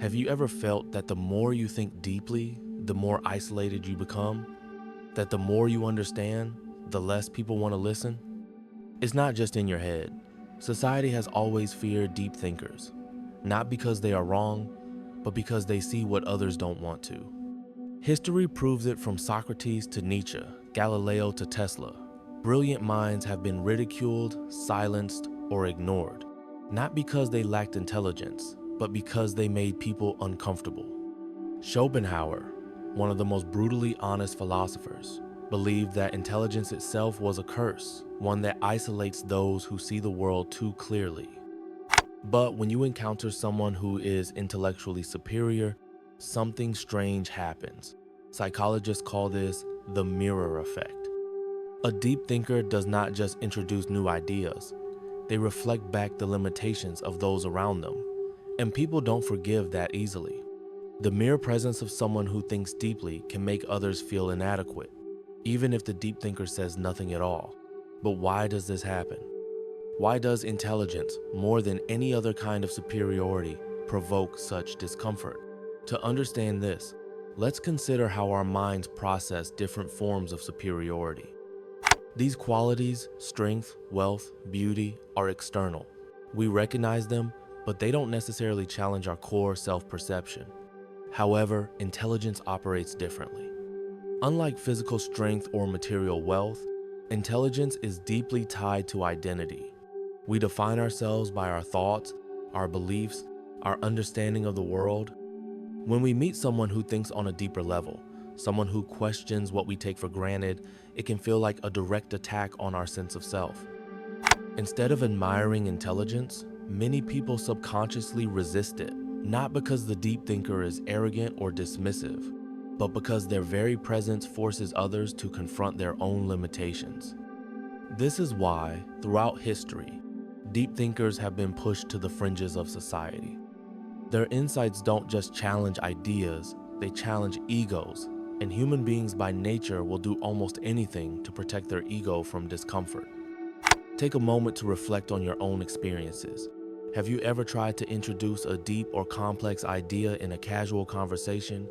Have you ever felt that the more you think deeply, the more isolated you become? That the more you understand, the less people want to listen? It's not just in your head. Society has always feared deep thinkers, not because they are wrong, but because they see what others don't want to. History proves it from Socrates to Nietzsche, Galileo to Tesla. Brilliant minds have been ridiculed, silenced, or ignored, not because they lacked intelligence, but because they made people uncomfortable. Schopenhauer, one of the most brutally honest philosophers, believed that intelligence itself was a curse, one that isolates those who see the world too clearly. But when you encounter someone who is intellectually superior, something strange happens. Psychologists call this the mirror effect. A deep thinker does not just introduce new ideas, they reflect back the limitations of those around them. And people don't forgive that easily. The mere presence of someone who thinks deeply can make others feel inadequate, even if the deep thinker says nothing at all. But why does this happen? Why does intelligence, more than any other kind of superiority, provoke such discomfort? To understand this, let's consider how our minds process different forms of superiority. These qualities, strength, wealth, beauty, are external. We recognize them, but they don't necessarily challenge our core self-perception. However, intelligence operates differently. Unlike physical strength or material wealth, intelligence is deeply tied to identity. We define ourselves by our thoughts, our beliefs, our understanding of the world. When we meet someone who thinks on a deeper level, someone who questions what we take for granted, it can feel like a direct attack on our sense of self. Instead of admiring intelligence, many people subconsciously resist it, not because the deep thinker is arrogant or dismissive, but because their very presence forces others to confront their own limitations. This is why, throughout history, deep thinkers have been pushed to the fringes of society. Their insights don't just challenge ideas, they challenge egos, and human beings by nature will do almost anything to protect their ego from discomfort. Take a moment to reflect on your own experiences. Have you ever tried to introduce a deep or complex idea in a casual conversation,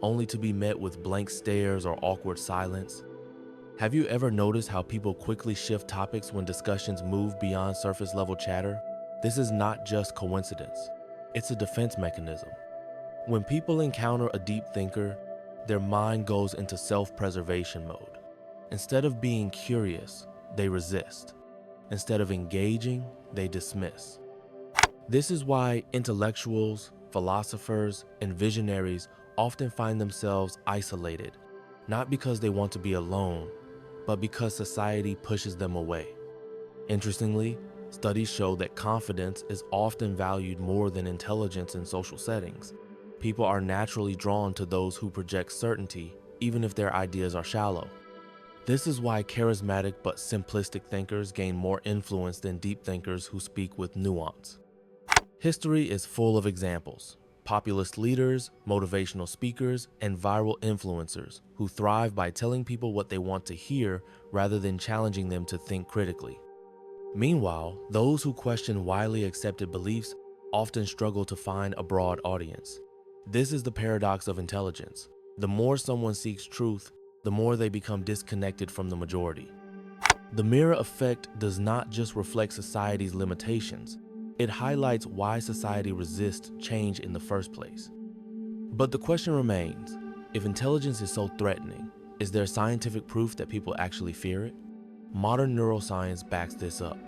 only to be met with blank stares or awkward silence? Have you ever noticed how people quickly shift topics when discussions move beyond surface-level chatter? This is not just coincidence. It's a defense mechanism. When people encounter a deep thinker, their mind goes into self-preservation mode. Instead of being curious, they resist. Instead of engaging, they dismiss. This is why intellectuals, philosophers, and visionaries often find themselves isolated, not because they want to be alone, but because society pushes them away. Interestingly, studies show that confidence is often valued more than intelligence in social settings. People are naturally drawn to those who project certainty, even if their ideas are shallow. This is why charismatic but simplistic thinkers gain more influence than deep thinkers who speak with nuance. History is full of examples. Populist leaders, motivational speakers, and viral influencers who thrive by telling people what they want to hear rather than challenging them to think critically. Meanwhile, those who question widely accepted beliefs often struggle to find a broad audience. This is the paradox of intelligence. The more someone seeks truth, the more they become disconnected from the majority. The mirror effect does not just reflect society's limitations, it highlights why society resists change in the first place. But the question remains, if intelligence is so threatening, is there scientific proof that people actually fear it? Modern neuroscience backs this up.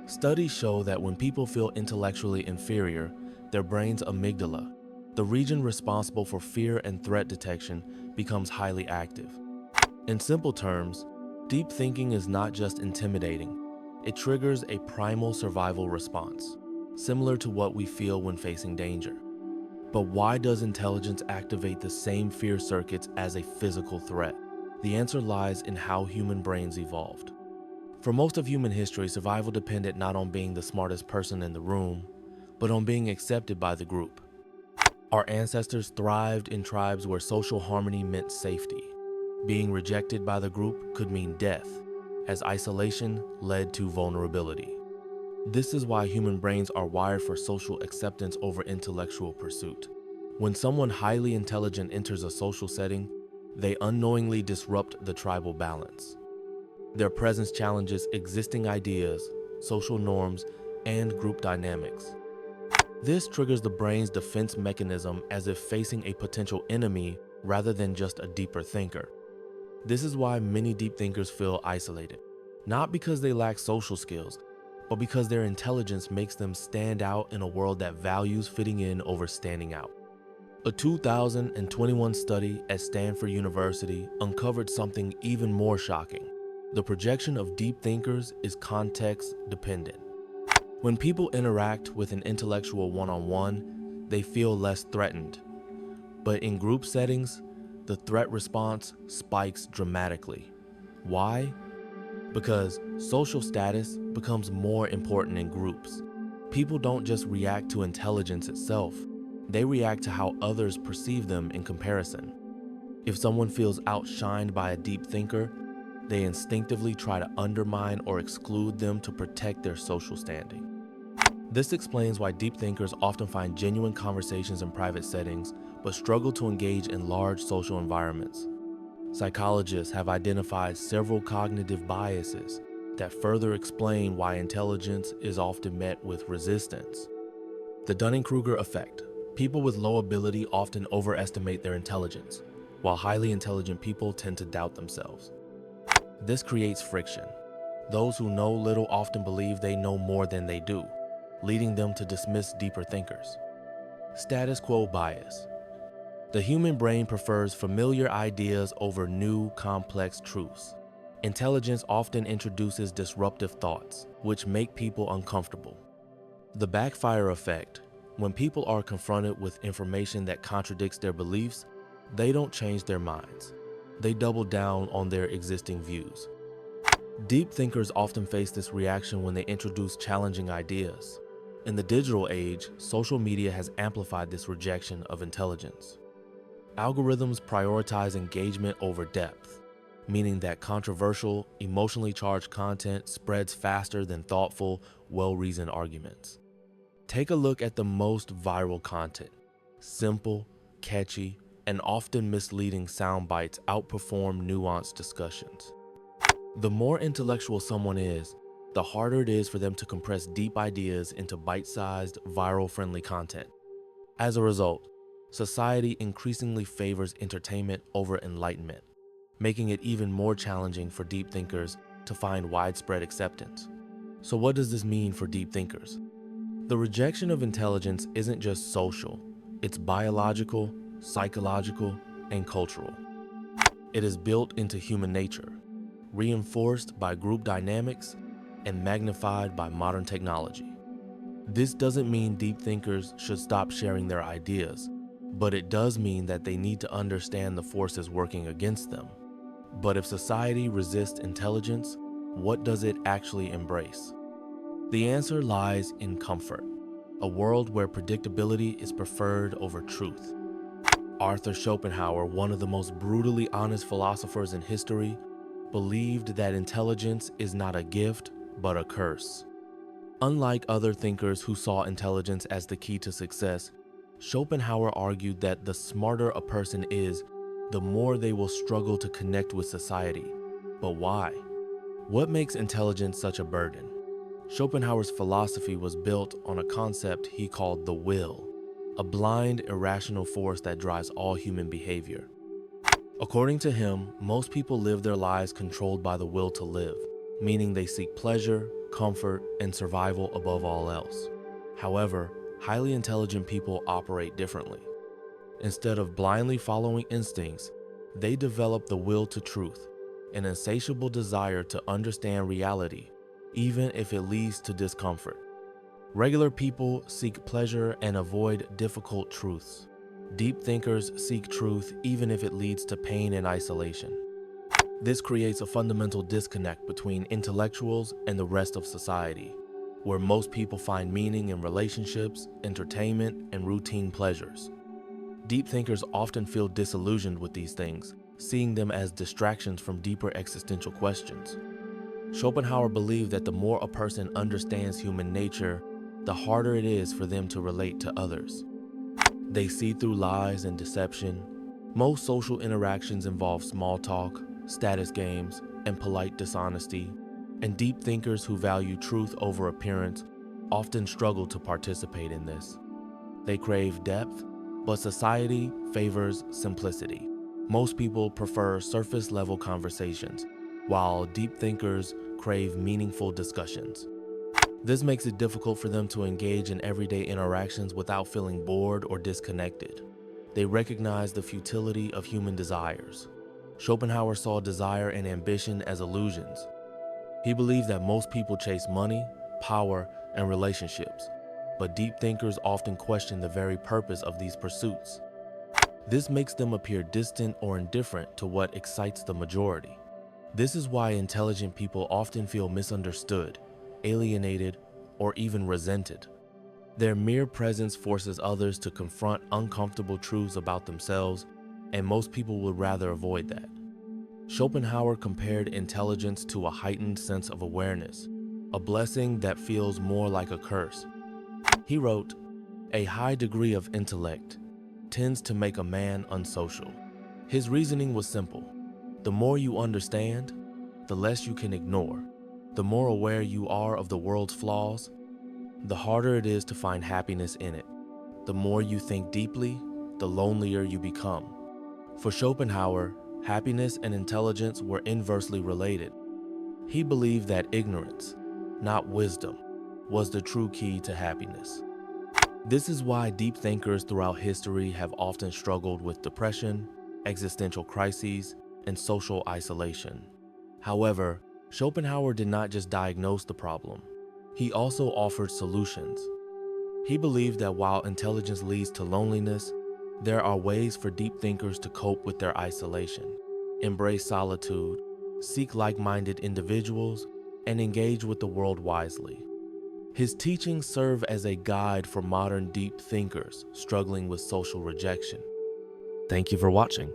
Studies show that when people feel intellectually inferior, their brain's amygdala, the region responsible for fear and threat detection, becomes highly active. In simple terms, deep thinking is not just intimidating, it triggers a primal survival response, similar to what we feel when facing danger. But why does intelligence activate the same fear circuits as a physical threat? The answer lies in how human brains evolved. For most of human history, survival depended not on being the smartest person in the room, but on being accepted by the group. Our ancestors thrived in tribes where social harmony meant safety. Being rejected by the group could mean death, as isolation led to vulnerability. This is why human brains are wired for social acceptance over intellectual pursuit. When someone highly intelligent enters a social setting, they unknowingly disrupt the tribal balance. Their presence challenges existing ideas, social norms, and group dynamics. This triggers the brain's defense mechanism as if facing a potential enemy rather than just a deeper thinker. This is why many deep thinkers feel isolated, not because they lack social skills, but because their intelligence makes them stand out in a world that values fitting in over standing out. A 2021 study at Stanford University uncovered something even more shocking. The projection of deep thinkers is context dependent. When people interact with an intellectual one-on-one, they feel less threatened. But in group settings, the threat response spikes dramatically. Why? Because social status becomes more important in groups. People don't just react to intelligence itself, they react to how others perceive them in comparison. If someone feels outshined by a deep thinker, they instinctively try to undermine or exclude them to protect their social standing. This explains why deep thinkers often find genuine conversations in private settings, but struggle to engage in large social environments. Psychologists have identified several cognitive biases that further explain why intelligence is often met with resistance. The Dunning-Kruger effect. People with low ability often overestimate their intelligence, while highly intelligent people tend to doubt themselves. This creates friction. Those who know little often believe they know more than they do, leading them to dismiss deeper thinkers. Status quo bias. The human brain prefers familiar ideas over new, complex truths. Intelligence often introduces disruptive thoughts, which make people uncomfortable. The backfire effect. When people are confronted with information that contradicts their beliefs, they don't change their minds. They double down on their existing views. Deep thinkers often face this reaction when they introduce challenging ideas. In the digital age, social media has amplified this rejection of intelligence. Algorithms prioritize engagement over depth, meaning that controversial, emotionally charged content spreads faster than thoughtful, well-reasoned arguments. Take a look at the most viral content. Simple, catchy, and often misleading sound bites outperform nuanced discussions. The more intellectual someone is, the harder it is for them to compress deep ideas into bite-sized, viral-friendly content. As a result, society increasingly favors entertainment over enlightenment, making it even more challenging for deep thinkers to find widespread acceptance. So what does this mean for deep thinkers? The rejection of intelligence isn't just social, it's biological, psychological, and cultural. It is built into human nature, reinforced by group dynamics, and magnified by modern technology. This doesn't mean deep thinkers should stop sharing their ideas, but it does mean that they need to understand the forces working against them. But if society resists intelligence, what does it actually embrace? The answer lies in comfort, a world where predictability is preferred over truth. Arthur Schopenhauer, one of the most brutally honest philosophers in history, believed that intelligence is not a gift, but a curse. Unlike other thinkers who saw intelligence as the key to success, Schopenhauer argued that the smarter a person is, the more they will struggle to connect with society. But why? What makes intelligence such a burden? Schopenhauer's philosophy was built on a concept he called the will, a blind, irrational force that drives all human behavior. According to him, most people live their lives controlled by the will to live, meaning they seek pleasure, comfort, and survival above all else. However, highly intelligent people operate differently. Instead of blindly following instincts, they develop the will to truth, an insatiable desire to understand reality, even if it leads to discomfort. Regular people seek pleasure and avoid difficult truths. Deep thinkers seek truth even if it leads to pain and isolation. This creates a fundamental disconnect between intellectuals and the rest of society, where most people find meaning in relationships, entertainment, and routine pleasures. Deep thinkers often feel disillusioned with these things, seeing them as distractions from deeper existential questions. Schopenhauer believed that the more a person understands human nature, the harder it is for them to relate to others. They see through lies and deception. Most social interactions involve small talk, status games, and polite dishonesty, and deep thinkers who value truth over appearance often struggle to participate in this. They crave depth, but society favors simplicity. Most people prefer surface-level conversations, while deep thinkers crave meaningful discussions. This makes it difficult for them to engage in everyday interactions without feeling bored or disconnected. They recognize the futility of human desires. Schopenhauer saw desire and ambition as illusions. He believed that most people chase money, power, and relationships, but deep thinkers often question the very purpose of these pursuits. This makes them appear distant or indifferent to what excites the majority. This is why intelligent people often feel misunderstood, alienated, or even resented. Their mere presence forces others to confront uncomfortable truths about themselves, and most people would rather avoid that. Schopenhauer compared intelligence to a heightened sense of awareness, a blessing that feels more like a curse. He wrote, "A high degree of intellect tends to make a man unsocial." His reasoning was simple. The more you understand, the less you can ignore. The more aware you are of the world's flaws, the harder it is to find happiness in it. The more you think deeply, the lonelier you become. For Schopenhauer, happiness and intelligence were inversely related. He believed that ignorance, not wisdom, was the true key to happiness. This is why deep thinkers throughout history have often struggled with depression, existential crises, and social isolation. However, Schopenhauer did not just diagnose the problem. He also offered solutions. He believed that while intelligence leads to loneliness, there are ways for deep thinkers to cope with their isolation, embrace solitude, seek like-minded individuals, and engage with the world wisely. His teachings serve as a guide for modern deep thinkers struggling with social rejection. Thank you for watching.